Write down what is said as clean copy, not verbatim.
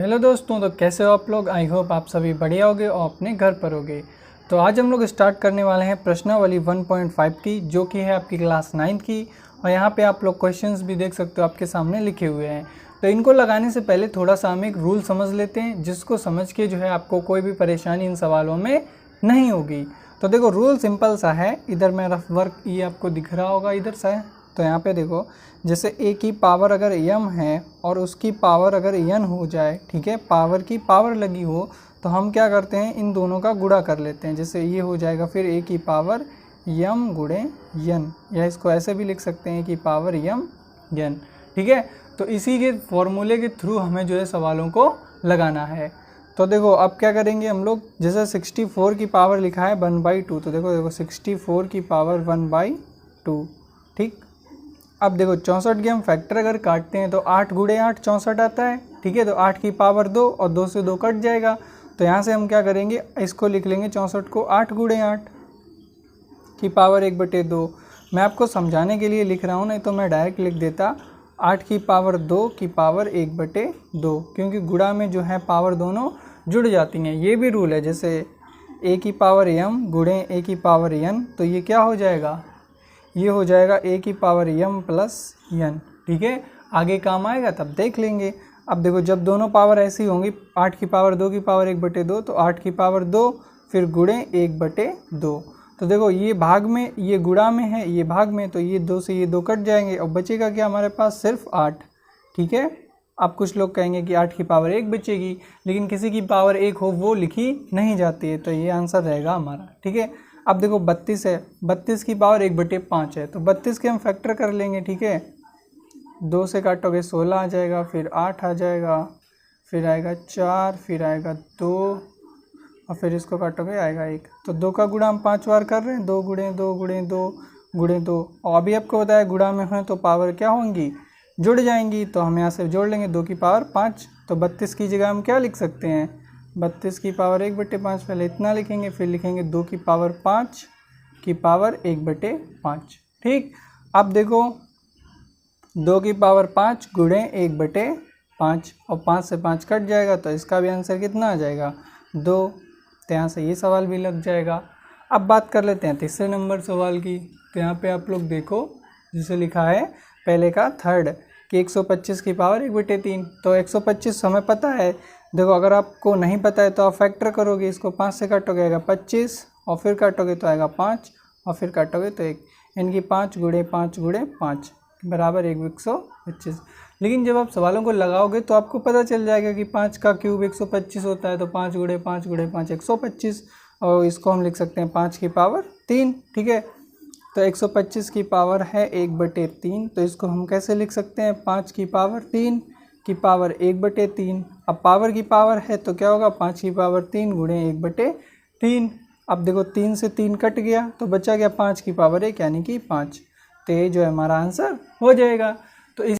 Hello दोस्तों, तो कैसे हो आप लोग। आई होप आप सभी बढ़िया होगे और अपने घर पर होगे। तो आज हम लोग स्टार्ट करने वाले हैं प्रश्नावली 1.5 की, जो कि है आपकी क्लास 9 की। और यहाँ पे आप लोग क्वेश्चंस भी देख सकते हो आपके सामने लिखे हुए हैं। तो इनको लगाने से पहले थोड़ा सा हम एक रूल समझ लेते हैं, जिसको समझ के जो है आपको कोई भी परेशानी इन सवालों में नहीं होगी। तो देखो, रूल सिंपल सा है। इधर मैं रफ वर्क ये आपको दिख रहा होगा इधर से। तो यहाँ पे देखो, जैसे a की पावर अगर m है और उसकी पावर अगर n हो जाए, ठीक है, पावर की पावर लगी हो, तो हम क्या करते हैं, इन दोनों का गुणा कर लेते हैं। जैसे ये हो जाएगा फिर a की पावर m गुणे n, या इसको ऐसे भी लिख सकते हैं कि पावर m n, ठीक है। तो इसी के फॉर्मूले के थ्रू हमें जो है सवालों को लगाना है। तो देखो अब क्या करेंगे हम लोग, जैसे 64 की पावर लिखा है 1/2, तो देखो 64 की पावर 1/2, ठीक। अब देखो 64 के हम फैक्टर अगर काटते हैं तो 8 गुणे 8 64 आता है, ठीक है। तो 8 की पावर 2 और 2 से 2 कट जाएगा। तो यहाँ से हम क्या करेंगे, इसको लिख लेंगे 64 को 8 गुणे 8 की पावर 1/2। मैं आपको समझाने के लिए लिख रहा हूँ, नहीं तो मैं डायरेक्ट लिख देता 8 की पावर 2 की पावर 1/2, क्योंकि गुणा में जो है पावर दोनों जुड़ जाती हैं। ये भी रूल है, जैसे a की पावर m गुणे a की पावर n, तो ये क्या हो जाएगा, ये हो जाएगा a की पावर m प्लस n, ठीक है। आगे काम आएगा तब देख लेंगे। अब देखो, जब दोनों पावर ऐसी होंगी, 8 की पावर 2 की पावर 1/2, तो 8 की पावर 2 फिर गुणे 1/2। तो देखो, ये भाग में, ये गुणा में है, ये भाग में, तो ये 2 से ये 2 कट जाएंगे और बचेगा क्या हमारे पास, सिर्फ 8, ठीक है। अब कुछ लोग कहेंगे कि 8 की पावर 1 बचेगी, लेकिन किसी की पावर 1 हो वो लिखी नहीं जाती है, तो ये आंसर रहेगा हमारा, ठीक है। अब देखो 32 है, 32 की पावर 1/5 है, तो 32 के हम फैक्टर कर लेंगे, ठीक है। 2 से काटोगे 16 आ जाएगा, फिर 8 आ जाएगा, फिर आएगा 4, फिर आएगा 2, और फिर इसको काटोगे आएगा 1। तो 2 का गुणा हम 5 बार कर रहे हैं, 2 गुणे 2 गुणे 2 गुणे 2। और अभी आपको बताया गुणा में है तो पावर क्या होंगी, जुड़ जाएंगी। तो हम यहाँ से जोड़ लेंगे 2 की पावर 5। तो 32 की जगह हम क्या लिख सकते हैं, 32 की पावर 1/5, पहले इतना लिखेंगे, फिर लिखेंगे 2 की पावर 5 की पावर 1/5, ठीक। अब देखो 2 की पावर 5 गुणे 1/5, और 5 से 5 कट जाएगा, तो इसका भी आंसर कितना आ जाएगा, 2। तो यहाँ से ये सवाल भी लग जाएगा। अब बात कर लेते हैं तीसरे नंबर सवाल की। तो यहाँ पे आप लोग देखो, जिसे लिखा है पहले का थर्ड कि 125 की पावर 1/3। तो 125 हमें पता है। देखो, अगर आपको नहीं पता है तो आप फैक्टर करोगे, इसको 5 से काटोगे आएगा 25, और फिर काटोगे तो आएगा 5, और फिर काटोगे तो 1। इनकी 5 गुणे 5 गुणे 5 बराबर 125। लेकिन जब आप सवालों को लगाओगे तो आपको पता चल जाएगा कि 5 का क्यूब 125 होता है। तो 5 गुणे 5 गुणे 5 125, और इसको हम लिख सकते हैं 5 की पावर 3, ठीक है। तो 125 की पावर है 1/3, तो इसको हम कैसे लिख सकते हैं, 5 की पावर 3 की पावर 1/3। अब पावर की पावर है तो क्या होगा, 5 की पावर 3 गुणे 1/3। अब देखो 3 से 3 कट गया, तो बचा गया 5 की पावर 1, यानी कि 5। तो ये जो है हमारा आंसर हो जाएगा। तो इस